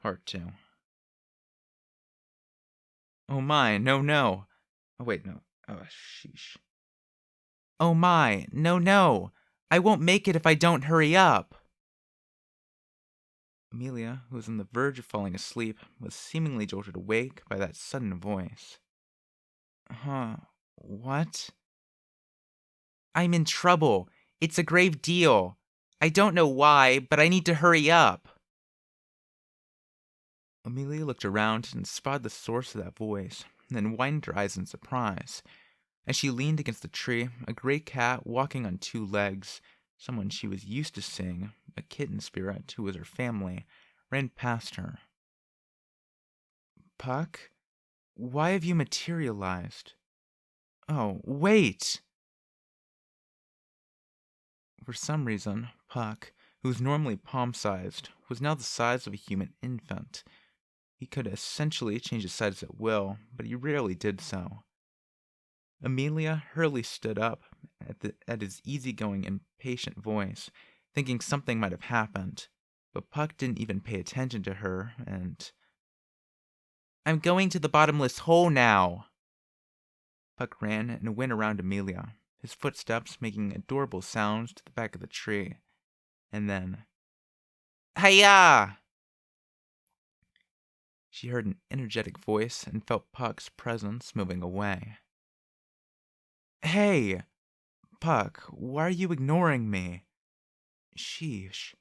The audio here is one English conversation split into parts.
Part 2. Oh my, no, no. Oh, wait, no. Oh, sheesh. Oh my, no, no. I won't make it if I don't hurry up. Emilia, who was on the verge of falling asleep, was seemingly jolted awake by that sudden voice. Huh? What? I'm in trouble. It's a grave deal. I don't know why, but I need to hurry up. Emilia looked around and spotted the source of that voice, then widened her eyes in surprise. As she leaned against the tree, a gray cat walking on two legs, someone she was used to seeing, a kitten spirit who was her family, ran past her. Puck? Why have you materialized? Oh, wait! For some reason, Puck, who was normally palm-sized, was now the size of a human infant. He could essentially change his size at will, but he rarely did so. Emilia hurriedly stood up at his easygoing, impatient voice, thinking something might have happened. But Puck didn't even pay attention to her, and... I'm going to the bottomless hole now! Puck ran and went around Emilia, his footsteps making adorable sounds to the back of the tree. And then... Hiya! She heard an energetic voice and felt Puck's presence moving away. Hey! Puck, why are you ignoring me? Sheesh.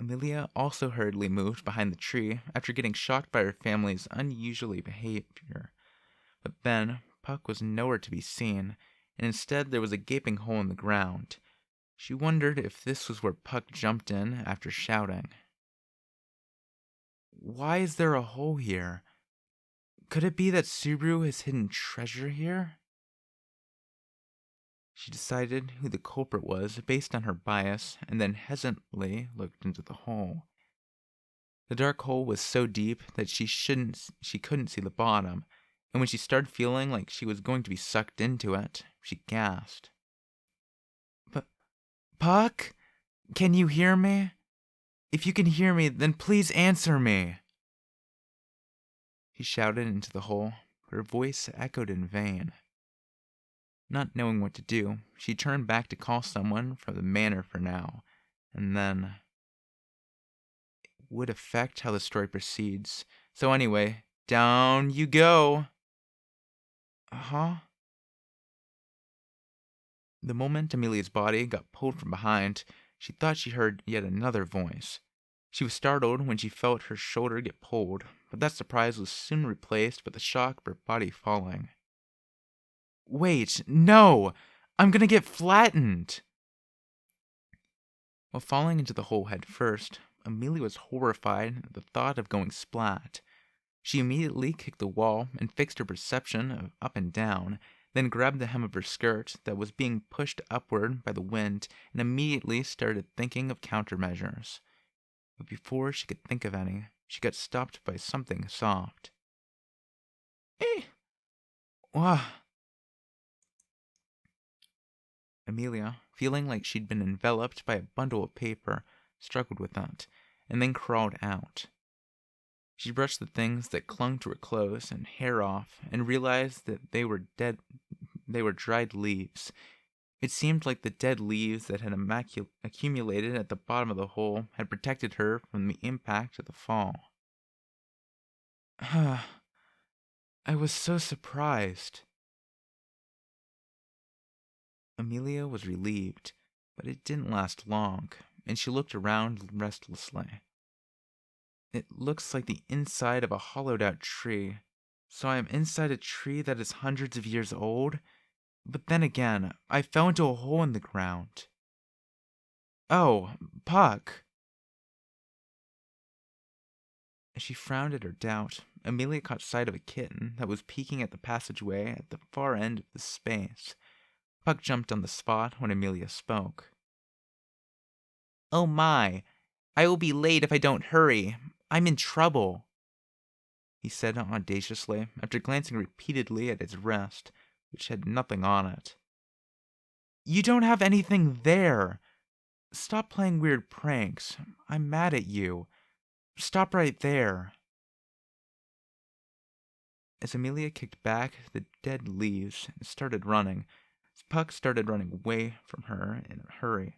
Emilia also hurriedly moved behind the tree after getting shocked by her family's unusual behavior. But then, Puck was nowhere to be seen, and instead there was a gaping hole in the ground. She wondered if this was where Puck jumped in after shouting. Why is there a hole here? Could it be that Subaru has hidden treasure here? She decided who the culprit was based on her bias, and then hesitantly looked into the hole. The dark hole was so deep that she couldn't see the bottom, and when she started feeling like she was going to be sucked into it, she gasped. Puck? Can you hear me? If you can hear me, then please answer me. She shouted into the hole, but her voice echoed in vain. Not knowing what to do, she turned back to call someone from the manor for now, and then... It would affect how the story proceeds, so anyway, down you go! Huh? The moment Emilia's body got pulled from behind, she thought she heard yet another voice. She was startled when she felt her shoulder get pulled, but that surprise was soon replaced by the shock of her body falling. Wait, no! I'm gonna get flattened! While falling into the hole head first, Emilia was horrified at the thought of going splat. She immediately kicked the wall and fixed her perception of up and down, then grabbed the hem of her skirt that was being pushed upward by the wind and immediately started thinking of countermeasures. But before she could think of any, she got stopped by something soft. Wah! Emilia, feeling like she'd been enveloped by a bundle of paper, struggled with that, and then crawled out. She brushed the things that clung to her clothes and hair off, and realized that they were dried leaves. It seemed like the dead leaves that had accumulated at the bottom of the hole had protected her from the impact of the fall. I was so surprised. Emilia was relieved, but it didn't last long, and she looked around restlessly. It looks like the inside of a hollowed-out tree. So I am inside a tree that is hundreds of years old? But then again, I fell into a hole in the ground. Oh, Puck! As she frowned at her doubt, Emilia caught sight of a kitten that was peeking at the passageway at the far end of the space. Puck jumped on the spot when Emilia spoke. Oh my! I will be late if I don't hurry. I'm in trouble, he said audaciously, after glancing repeatedly at his wrist, which had nothing on it. You don't have anything there. Stop playing weird pranks. I'm mad at you. Stop right there. As Emilia kicked back the dead leaves and started running, Puck started running away from her in a hurry.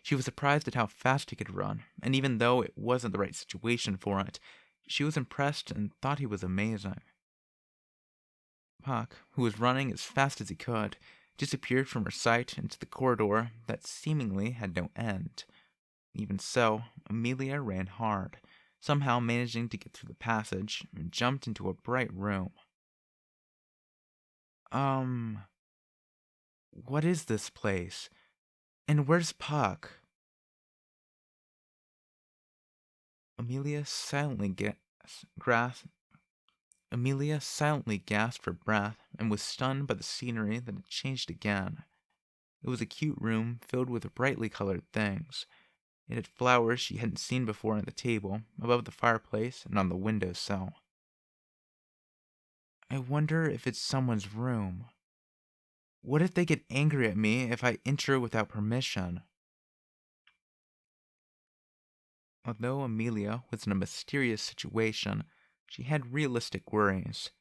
She was surprised at how fast he could run, and even though it wasn't the right situation for it, she was impressed and thought he was amazing. Puck, who was running as fast as he could, disappeared from her sight into the corridor that seemingly had no end. Even so, Emilia ran hard, somehow managing to get through the passage and jumped into a bright room. Um, what is this place? And where's Puck? Amelia silently Amelia silently gasped for breath and was stunned by the scenery that had changed again. It was a cute room filled with brightly colored things. It had flowers she hadn't seen before on the table, above the fireplace, and on the window sill. I wonder if it's someone's room. What if they get angry at me if I enter without permission? Although Amelia was in a mysterious situation, she had realistic worries.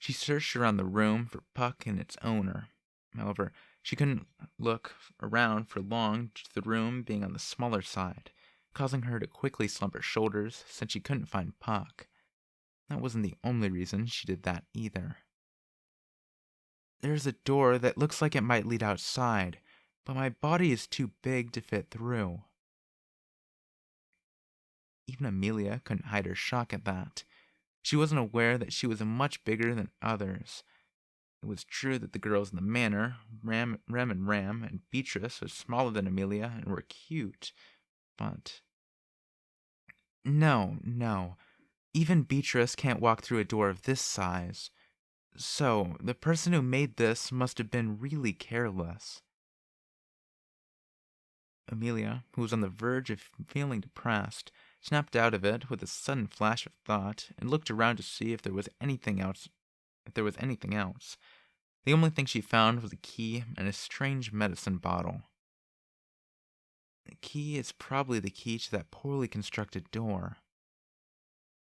She searched around the room for Puck and its owner. However, she couldn't look around for long due to the room being on the smaller side, causing her to quickly slump her shoulders since she couldn't find Puck. That wasn't the only reason she did that either. There's a door that looks like it might lead outside, but my body is too big to fit through. Even Amelia couldn't hide her shock at that. She wasn't aware that she was much bigger than others. It was true that the girls in the manor, Rem and Beatrice, were smaller than Amelia and were cute, but... No. Even Beatrice can't walk through a door of this size. So, the person who made this must have been really careless. Amelia, who was on the verge of feeling depressed, snapped out of it with a sudden flash of thought and looked around to see if there was anything else. The only thing she found was a key and a strange medicine bottle. The key is probably the key to that poorly constructed door.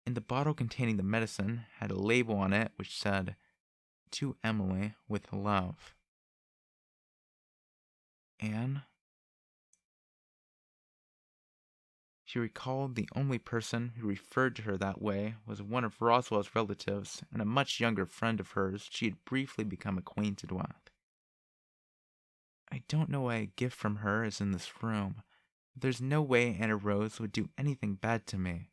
And the bottle containing the medicine had a label on it which said, "To Emily with love." Anne? She recalled the only person who referred to her that way was one of Roswell's relatives and a much younger friend of hers she had briefly become acquainted with. I don't know why a gift from her is in this room. There's no way Anna Rose would do anything bad to me.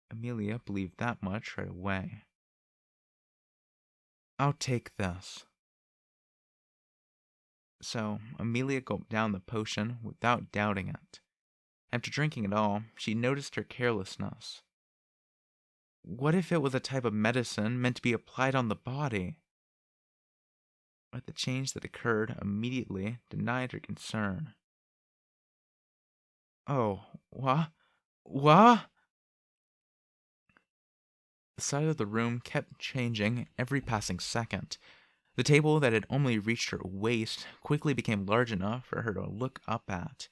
Emilia believed that much right away. I'll take this. So, Amelia gulped down the potion without doubting it. After drinking it all, she noticed her carelessness. What if it was a type of medicine meant to be applied on the body? But the change that occurred immediately denied her concern. Oh, what? What? The side of the room kept changing every passing second. The table that had only reached her waist quickly became large enough for her to look up at.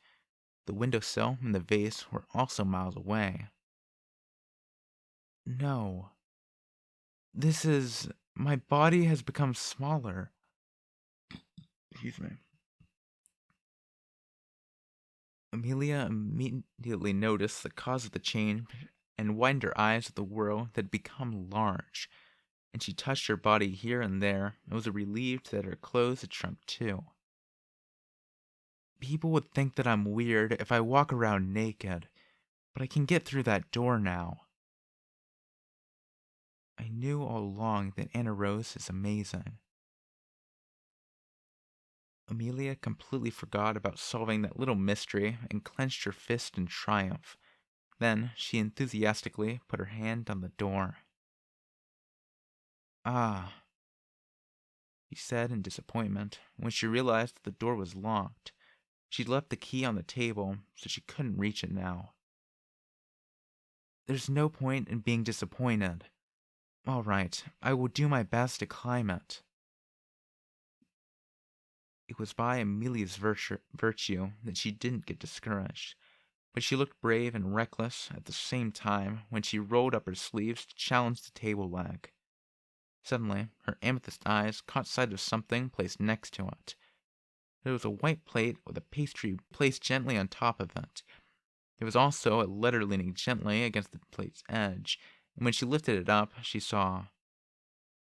The windowsill and the vase were also miles away. No. My body has become smaller. Excuse me. Amelia immediately noticed the cause of the change and widened her eyes at the world that had become large, and she touched her body here and there and was relieved that her clothes had shrunk too. People would think that I'm weird if I walk around naked, but I can get through that door now. I knew all along that Anna Rose is amazing. Amelia completely forgot about solving that little mystery and clenched her fist in triumph. Then she enthusiastically put her hand on the door. Ah, she said in disappointment when she realized that the door was locked. She'd left the key on the table, so she couldn't reach it now. There's no point in being disappointed. All right, I will do my best to climb it. It was by Emilia's virtue that she didn't get discouraged, but she looked brave and reckless at the same time when she rolled up her sleeves to challenge the table leg. Suddenly, her amethyst eyes caught sight of something placed next to it. There was a white plate with a pastry placed gently on top of it. There was also a letter leaning gently against the plate's edge, and when she lifted it up, she saw,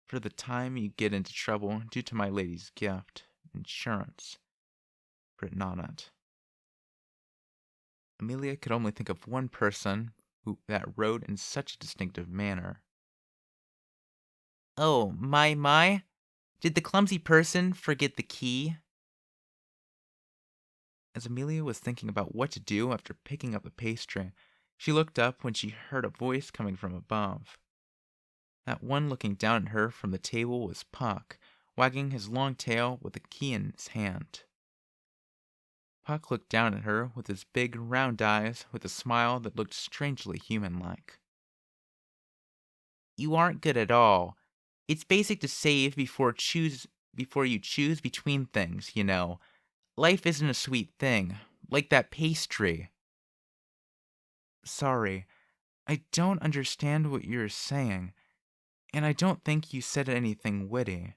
"For the time you get into trouble due to my lady's gift, insurance," written on it. Emilia could only think of one person that wrote in such a distinctive manner. "Oh, my. Did the clumsy person forget the key?" As Emilia was thinking about what to do after picking up the pastry, she looked up when she heard a voice coming from above. That one looking down at her from the table was Puck, wagging his long tail with the key in his hand. Puck looked down at her with his big, round eyes with a smile that looked strangely human-like. "You aren't good at all. It's basic to save before you choose between things, you know. Life isn't a sweet thing, like that pastry." "Sorry, I don't understand what you're saying, and I don't think you said anything witty."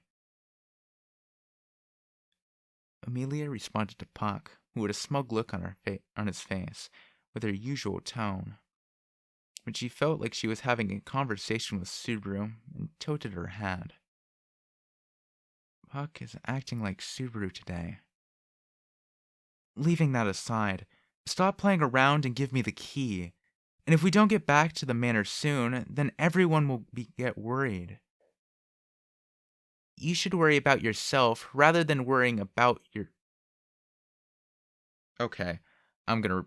Emilia responded to Puck, who had a smug look on his face, with her usual tone. But she felt like she was having a conversation with Subaru and tilted her head. Puck is acting like Subaru today. Leaving that aside, stop playing around and give me the key. And if we don't get back to the manor soon, then everyone will get worried. You should worry about yourself rather than worrying about your... Okay, I'm gonna...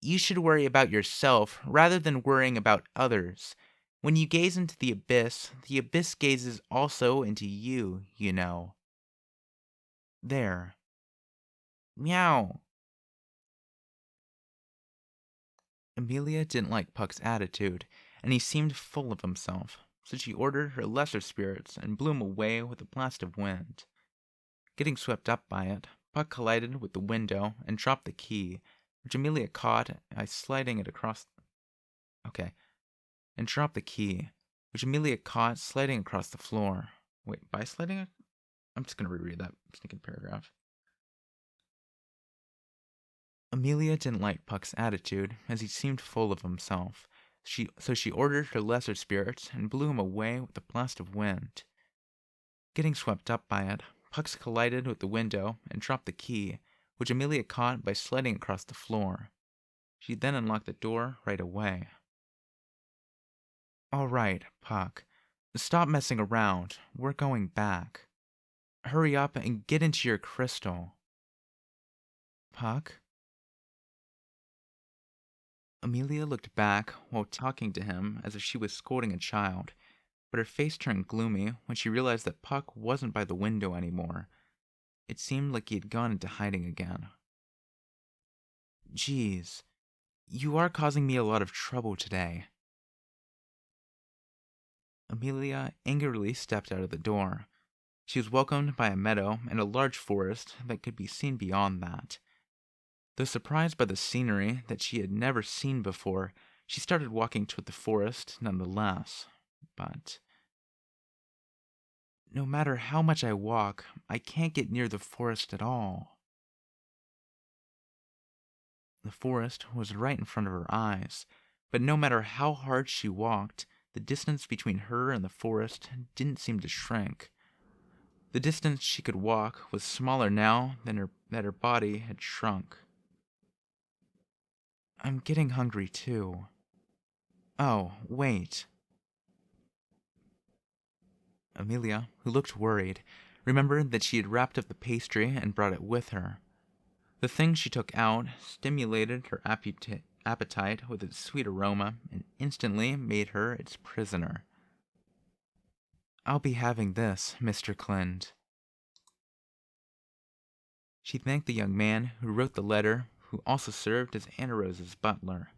You should worry about yourself rather than worrying about others. When you gaze into the abyss gazes also into you, you know. There. Meow. Emilia didn't like Puck's attitude, and he seemed full of himself, so she ordered her lesser spirits and blew him away with a blast of wind. Getting swept up by it, Puck collided with the window and dropped the key, which Emilia caught by sliding it across... Okay. And dropped the key, which Emilia caught sliding across the floor. Wait, by sliding it? I'm just going to reread that stinking paragraph. Emilia didn't like Puck's attitude, as he seemed full of himself, so she ordered her lesser spirits and blew him away with a blast of wind. Getting swept up by it, Puck collided with the window and dropped the key, which Emilia caught by sliding across the floor. She then unlocked the door right away. "All right, Puck. Stop messing around. We're going back. Hurry up and get into your crystal." "Puck?" Emilia looked back while talking to him as if she was scolding a child, but her face turned gloomy when she realized that Puck wasn't by the window anymore. It seemed like he had gone into hiding again. "Geez, you are causing me a lot of trouble today." Emilia angrily stepped out of the door. She was welcomed by a meadow and a large forest that could be seen beyond that. Though surprised by the scenery that she had never seen before, she started walking toward the forest nonetheless. But no matter how much I walk, I can't get near the forest at all. The forest was right in front of her eyes, but no matter how hard she walked, the distance between her and the forest didn't seem to shrink. The distance she could walk was smaller now than her body had shrunk. I'm getting hungry too. Oh, wait. Emilia, who looked worried, remembered that she had wrapped up the pastry and brought it with her. The thing she took out stimulated her appetite with its sweet aroma and instantly made her its prisoner. I'll be having this, Mr. Clind. She thanked the young man who wrote the letter, who also served as Anna Rose's butler.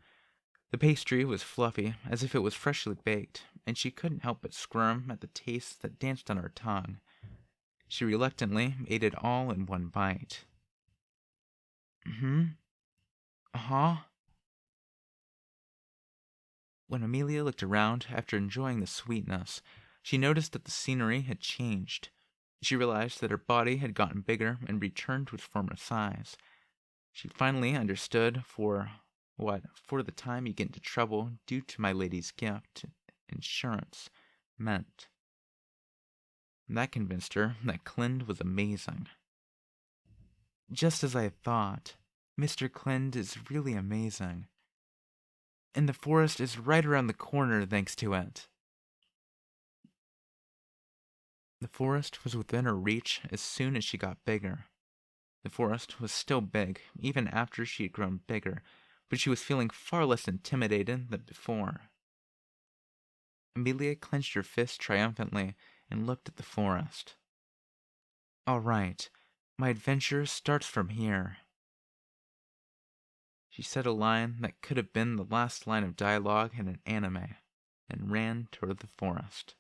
The pastry was fluffy, as if it was freshly baked, and she couldn't help but squirm at the taste that danced on her tongue. She reluctantly ate it all in one bite. Mm-hmm. Uh-huh. When Amelia looked around after enjoying the sweetness, she noticed that the scenery had changed. She realized that her body had gotten bigger and returned to its former size. She finally understood for the time you get into trouble due to my lady's gift, insurance, meant. That convinced her that Clind was amazing. Just as I had thought, Mr. Clind is really amazing. And the forest is right around the corner thanks to it. The forest was within her reach as soon as she got bigger. The forest was still big, even after she had grown bigger, but she was feeling far less intimidated than before. Emilia clenched her fist triumphantly and looked at the forest. All right, my adventure starts from here. She said a line that could have been the last line of dialogue in an anime, and ran toward the forest.